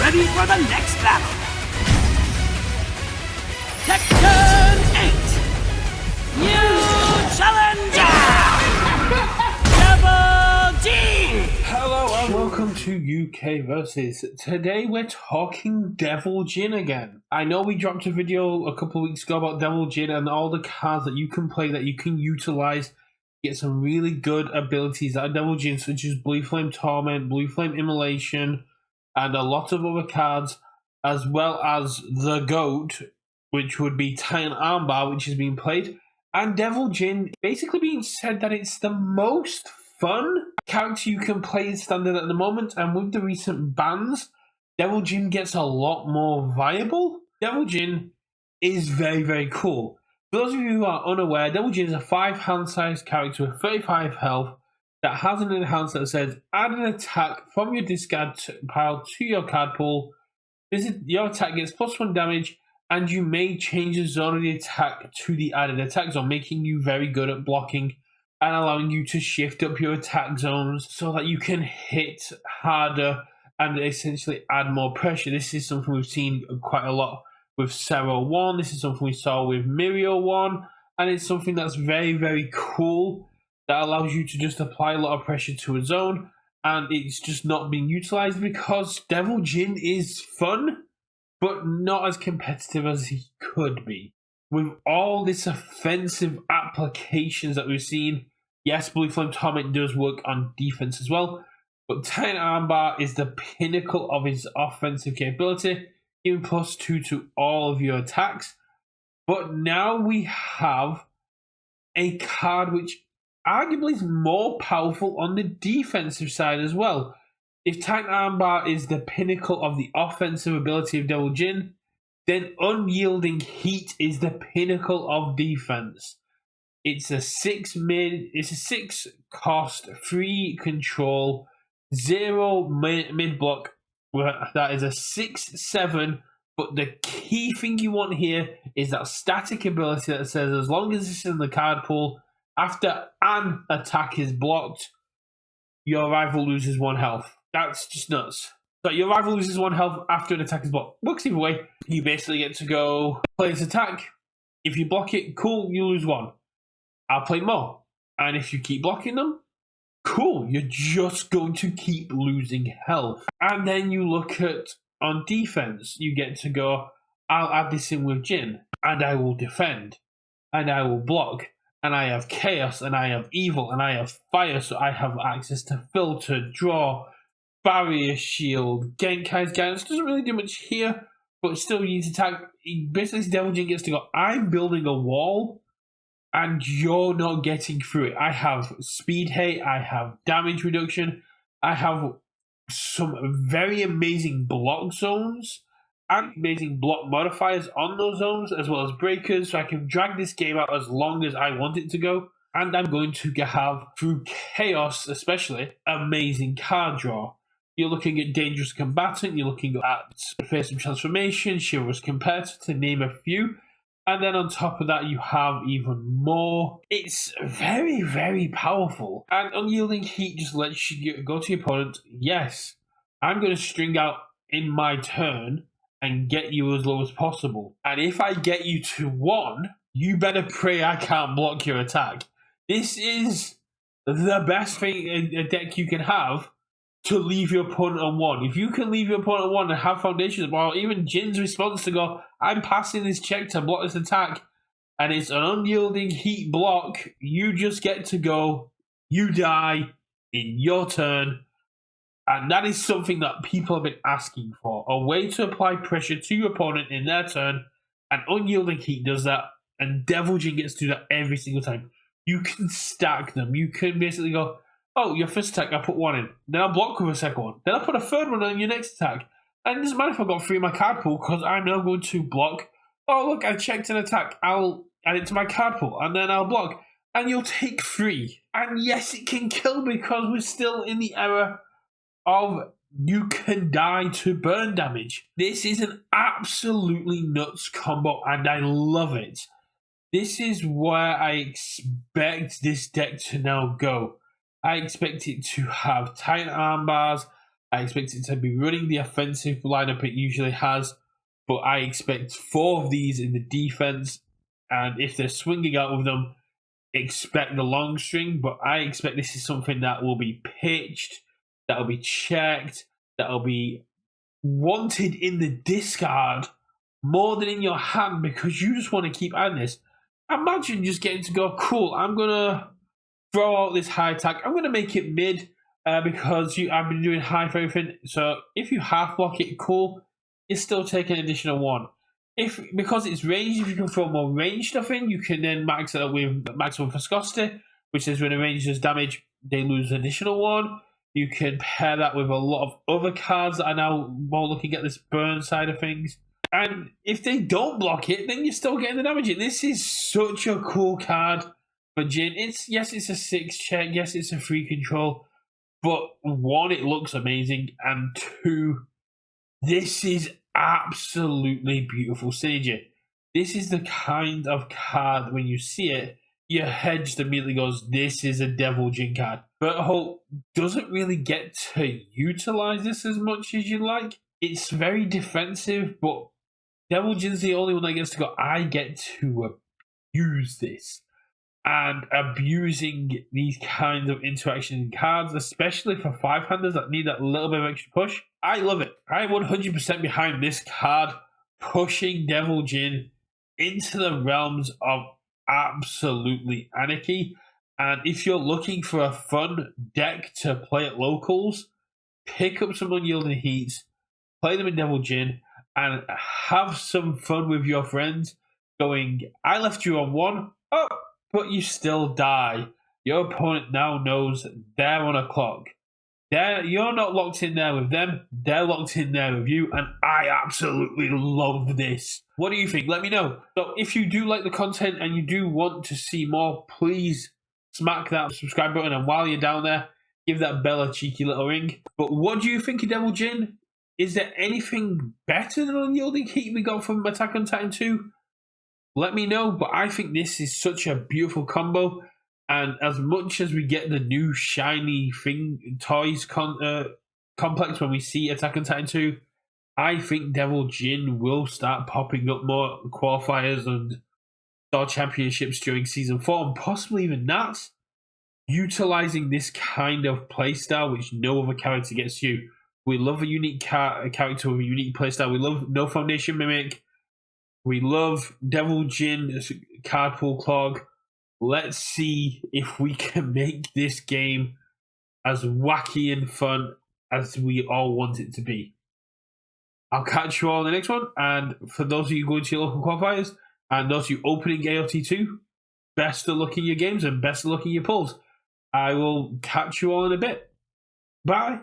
ready for the next battle. Tekken 8. New challenger. Devil Jin. Hello and welcome to Universus. Today we're talking Devil Jin again. I know we dropped a video a couple of weeks ago about Devil Jin and all the cards that you can play that you can utilize. Get some really good abilities out of Devil Jin, such as Blue Flame Torment, Blue Flame Immolation, and a lot of other cards, as well as the GOAT, which would be Titan Armbar, which is being played, and Devil Jin basically being said that it's the most fun character you can play in standard at the moment, and with the recent bans, Devil Jin gets a lot more viable. Devil Jin is very, very cool. For those of you who are unaware, Devil Jin is a 5-hand-sized character with 35 health that has an enhance that says add an attack from your discard pile to your card pool. Your attack gets +1 damage, and you may change the zone of the attack to the added attack zone, making you very good at blocking and allowing you to shift up your attack zones so that you can hit harder and essentially add more pressure. This is something we've seen quite a lot with Sero 1, this is something we saw with Mirio 1, and it's something that's very, very cool that allows you to just apply a lot of pressure to a zone, and it's just not being utilized because Devil Jin is fun, but not as competitive as he could be. With all this offensive applications that we've seen, yes, Blue Flame Torment does work on defense as well, but Titan Armbar is the pinnacle of his offensive capability, giving +2 to all of your attacks. But now we have a card which arguably is more powerful on the defensive side as well. If Titan Armbar is the pinnacle of the offensive ability of Devil Jin, then Unyielding Heat is the pinnacle of defense. It's a 6 cost, 3 control, 0 mid block. That is a 6/7, but the key thing you want here is that static ability that says as long as it's in the card pool, after an attack is blocked, your rival loses 1 health. That's just nuts. So your rival loses 1 health after an attack is blocked. Works either way. You basically get to go play this attack. If you block it, cool, you lose 1. I'll play more. And if you keep blocking them, cool, you're just going to keep losing health. And then you look at, on defense, you get to go, I'll add this in with Jin, and I will defend, and I will block, and I have chaos, and I have evil, and I have fire, so I have access to filter, draw, barrier shield, Genkai's guidance. Doesn't really do much here, but still you need to attack. Basically, Devil Jin gets to go, I'm building a wall, and you're not getting through it. I have speed hate, I have damage reduction, I have some very amazing block zones and amazing block modifiers on those zones, as well as breakers, so I can drag this game out as long as I want it to go. And I'm going to have, through chaos especially, amazing card draw. You're looking at Dangerous Combatant, you're looking at Fearsome Transformation, Chivalrous Competitor, to name a few. And then on top of that, you have even more. It's very, very powerful. And Unyielding Heat just lets you go to your opponent. Yes, I'm going to string out in my turn and get you as low as possible. And if I get you to 1, you better pray I can't block your attack. This is the best thing a deck you can have to leave your opponent on 1. If you can leave your opponent on 1 and have foundations, well, even Jin's response to go, I'm passing this check to block this attack, and it's an Unyielding Heat block, you just get to go, you die in your turn, and that is something that people have been asking for. A way to apply pressure to your opponent in their turn, and Unyielding Heat does that, and Devil Jin gets to do that every single time. You can stack them. You can basically go, oh, your first attack, I put 1 in. Then I'll block with a second one. Then I'll put a third one on your next attack. And it doesn't matter if I've got 3 in my card pool, because I'm now going to block. Oh, look, I checked an attack. I'll add it to my card pool, and then I'll block. And you'll take 3. And yes, it can kill, because we're still in the era of you can die to burn damage. This is an absolutely nuts combo, and I love it. This is where I expect this deck to now go. I expect it to have Titan Armbars. I expect it to be running the offensive lineup it usually has, but I expect 4 of these in the defense. And if they're swinging out with them, expect the long string. But I expect this is something that will be pitched, that will be checked, that will be wanted in the discard more than in your hand because you just want to keep adding this. Imagine just getting to go, cool, I'm going to throw out this high attack. I'm going to make it mid because I've been doing high for everything. So if you half block it, cool, you're still taking an additional 1. Because it's ranged, if you can throw more range stuff in, you can then max it up with maximum viscosity, which is when a range does damage, they lose an additional 1. You can pair that with a lot of other cards that are now more looking at this burn side of things. And if they don't block it, then you're still getting the damage in. This is such a cool card for Jin. Yes, it's a 6 check. Yes, it's a free control. But 1, it looks amazing. And 2, this is absolutely beautiful synergy. This is the kind of card when you see it, your head just immediately goes, this is a Devil Jin card. But doesn't really get to utilize this as much as you like. It's very defensive, but Devil Jin's the only one that gets to go, I get to abuse this. And abusing these kinds of interaction in cards, especially for 5-handers that need that little bit of extra push, I love it. I'm 100% behind this card, pushing Devil Jin into the realms of absolutely anarchy. And if you're looking for a fun deck to play at locals, pick up some Unyielding Heats, play them in Devil Jin, and have some fun with your friends going, I left you on 1, oh, but you still die. Your opponent now knows they're on a clock. You're not locked in there with them, they're locked in there with you, and I absolutely love this. What do you think? Let me know. So if you do like the content and you do want to see more, please smack that subscribe button, and while you're down there, give that bell a cheeky little ring. But what do you think of Devil Jin? Is there anything better than Unyielding Heat we got from Attack on Titan 2? Let me know, but I think this is such a beautiful combo. And as much as we get the new shiny toys complex when we see Attack on Titan 2, I think Devil Jin will start popping up more qualifiers and Star Championships during Season 4, and possibly even that. Utilizing this kind of playstyle, which no other character gets you. We love a unique character with a unique playstyle. We love No Foundation Mimic. We love Devil Jin card pool clog. Let's see if we can make this game as wacky and fun as we all want it to be. I'll catch you all in the next one. And for those of you going to your local qualifiers and those of you opening AOT2, best of luck in your games and best of luck in your pulls. I will catch you all in a bit. Bye.